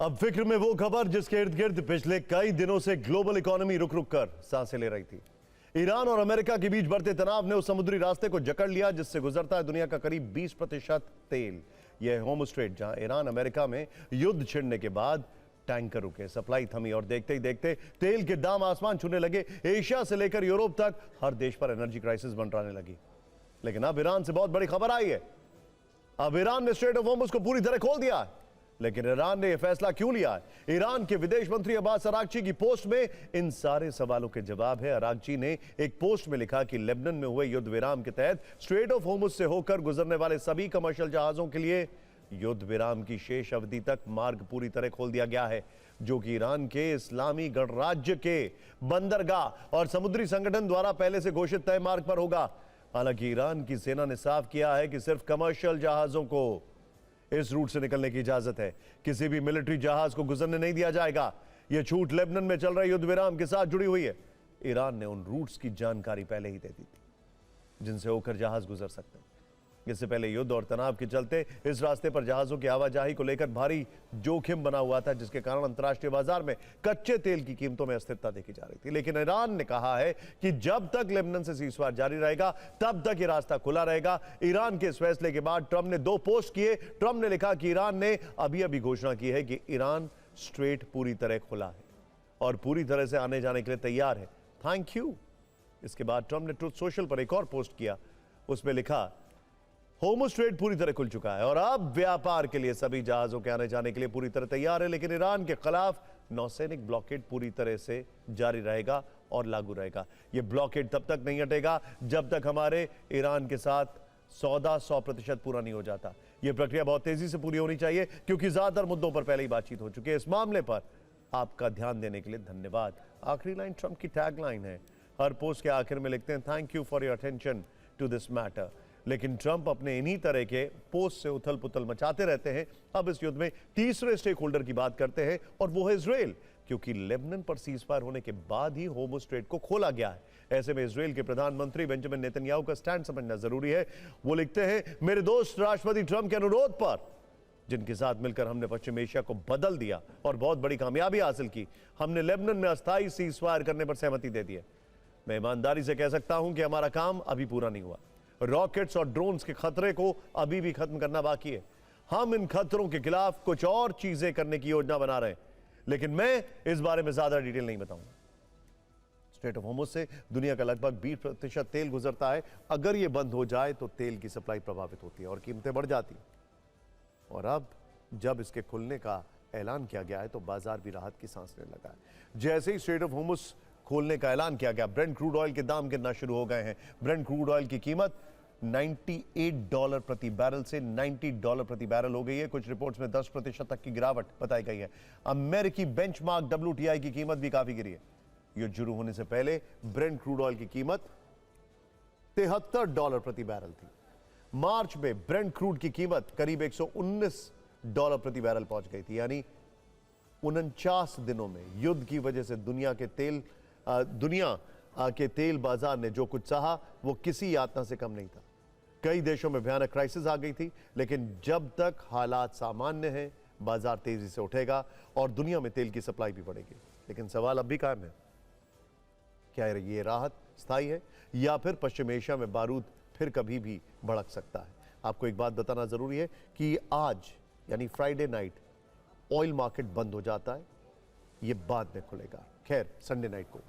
अब फिक्र में वो खबर जिसके इर्द गिर्द पिछले कई दिनों से ग्लोबल इकोनॉमी रुक रुक कर सांसें ले रही थी। ईरान और अमेरिका के बीच बढ़ते तनाव ने उस समुद्री रास्ते को जकड़ लिया जिससे गुजरता है दुनिया का करीब 20% तेल। यह होर्मुज़ स्ट्रेट, जहां ईरान अमेरिका में युद्ध छिड़ने के बाद टैंकर रुके, सप्लाई थमी और देखते ही देखते तेल के दाम आसमान छूने लगे। एशिया से लेकर यूरोप तक हर देश पर एनर्जी क्राइसिस मंडराने लगी। लेकिन अब ईरान से बहुत बड़ी खबर आई है। अब ईरान ने स्ट्रेट ऑफ होर्मुज़ को पूरी तरह खोल दिया है। लेकिन ईरान ने यह फैसला क्यों लिया है? ईरान के विदेश मंत्री अब्बास अरागची की पोस्ट में इन सारे सवालों के जवाब है। अरागची ने एक पोस्ट में लिखा कि लेबनान में हुए युद्ध विराम के तहत स्ट्रेट ऑफ होर्मुज़ से होकर गुजरने वाले सभी कमर्शियल जहाजों के लिए युद्ध विराम की शेष अवधि तक मार्ग पूरी तरह खोल दिया गया है, जो कि ईरान के इस्लामी गणराज्य के बंदरगाह और समुद्री संगठन द्वारा पहले से घोषित तय मार्ग पर होगा। हालांकि ईरान की सेना ने साफ किया है कि सिर्फ कमर्शियल जहाजों को इस रूट से निकलने की इजाजत है, किसी भी मिलिट्री जहाज को गुजरने नहीं दिया जाएगा। यह छूट लेबनान में चल रहे युद्ध विराम के साथ जुड़ी हुई है। ईरान ने उन रूट्स की जानकारी पहले ही दे दी थी जिनसे होकर जहाज गुजर सकते हैं। इससे पहले युद्ध और तनाव के चलते इस रास्ते पर जहाजों की आवाजाही को लेकर भारी जोखिम बना हुआ था, जिसके कारण अंतर्राष्ट्रीय बाजार में कच्चे तेल की कीमतों में अस्थिरता देखी जा रही थी। लेकिन ईरान ने कहा है कि जब तक लेबनान से सीज़फायर जारी रहेगा तब तक ये रास्ता खुला रहेगा। ईरान के इस फैसले के बाद ट्रंप ने 2 पोस्ट किए। ट्रंप ने लिखा कि ईरान ने अभी घोषणा की है कि ईरान स्ट्रेट पूरी तरह खुला है और पूरी तरह से आने जाने के लिए तैयार है। Thank you. इसके बाद ट्रंप ने ट्रुथ सोशल पर एक और पोस्ट किया। उसमें लिखा, होर्मुज़ स्ट्रेट पूरी तरह खुल चुका है और अब व्यापार के लिए सभी जहाजों के आने जाने के लिए पूरी तरह तैयार है। लेकिन ईरान के खिलाफ नौसैनिक ब्लॉकेड पूरी तरह से जारी रहेगा और लागू रहेगा। यह ब्लॉकेड तब तक नहीं हटेगा जब तक हमारे ईरान के साथ सौदा 100% पूरा नहीं हो जाता। यह प्रक्रिया बहुत तेजी से पूरी होनी चाहिए क्योंकि ज्यादातर मुद्दों पर पहले ही बातचीत हो चुकी है। इस मामले पर आपका ध्यान देने के लिए धन्यवाद। आखिरी लाइन ट्रंप की टैग लाइन है। हर पोस्ट के आखिर में लिखते हैं, thank you for your attention to this matter. लेकिन ट्रंप अपने इन्हीं तरह के पोस्ट से उथल पुथल मचाते रहते हैं। अब इस युद्ध में तीसरे स्टेक होल्डर की बात करते हैं और वो है इजराइल, क्योंकि लेबनान पर सीज़फायर होने के बाद ही होर्मुज़ स्ट्रेट को खोला गया है। ऐसे में इजराइल के प्रधानमंत्री बेंजामिन नेतन्याहू का स्टैंड समझना जरूरी है। वो लिखते हैं, मेरे दोस्त राष्ट्रपति ट्रंप के अनुरोध पर, जिनके साथ मिलकर हमने पश्चिम एशिया को बदल दिया और बहुत बड़ी कामयाबी हासिल की, हमने लेबनान में अस्थायी सीज़फायर करने पर सहमति दे दी है। मैं ईमानदारी से कह सकता हूं कि हमारा काम अभी पूरा नहीं हुआ। रॉकेट्स और ड्रोन्स के खतरे को अभी भी खत्म करना बाकी है। हम इन खतरों के खिलाफ कुछ और चीजें करने की योजना बना रहे हैं, लेकिन मैं इस बारे में ज्यादा डिटेल नहीं बताऊंगा। स्ट्रेट ऑफ होर्मुज़ से दुनिया का लगभग 20% तेल गुजरता है। अगर यह बंद हो जाए तो तेल की सप्लाई प्रभावित होती है और कीमतें बढ़ जाती हैं। और अब जब इसके खुलने का ऐलान किया गया है तो बाजार भी राहत की सांस लेने लगा है। जैसे ही स्ट्रेट ऑफ होर्मुज़ खोलने का ऐलान किया गया, ब्रेंट क्रूड ऑयल के दाम गिरना शुरू हो गए हैं। ब्रेंट क्रूड ऑयल की कीमत $98 प्रति बैरल से $90 प्रति बैरल हो गई है। कुछ रिपोर्ट्स में 10% तक की गिरावट बताई गई है। अमेरिकी बेंचमार्क WTI की कीमत भी काफी गिरी है। युद्ध शुरू होने से पहले ब्रेंट क्रूड ऑयल की कीमत $73 प्रति बैरल थी। मार्च में ब्रेंट क्रूड की कीमत करीब $119 प्रति बैरल पहुंच गई थी। यानी 49 दिनों में युद्ध की वजह से दुनिया के तेल बाजार ने जो कुछ सहा वो किसी यातना से कम नहीं था। कई देशों में भयानक क्राइसिस आ गई थी, लेकिन जब तक हालात सामान्य हैं बाजार तेजी से उठेगा और दुनिया में तेल की सप्लाई भी बढ़ेगी। लेकिन सवाल अब भी कायम है, क्या ये राहत स्थायी है या फिर पश्चिम एशिया में बारूद फिर कभी भी भड़क सकता है? आपको एक बात बताना जरूरी है कि आज यानी फ्राइडे नाइट ऑयल मार्केट बंद हो जाता है। ये बाद में खुलेगा, खैर संडे नाइट को।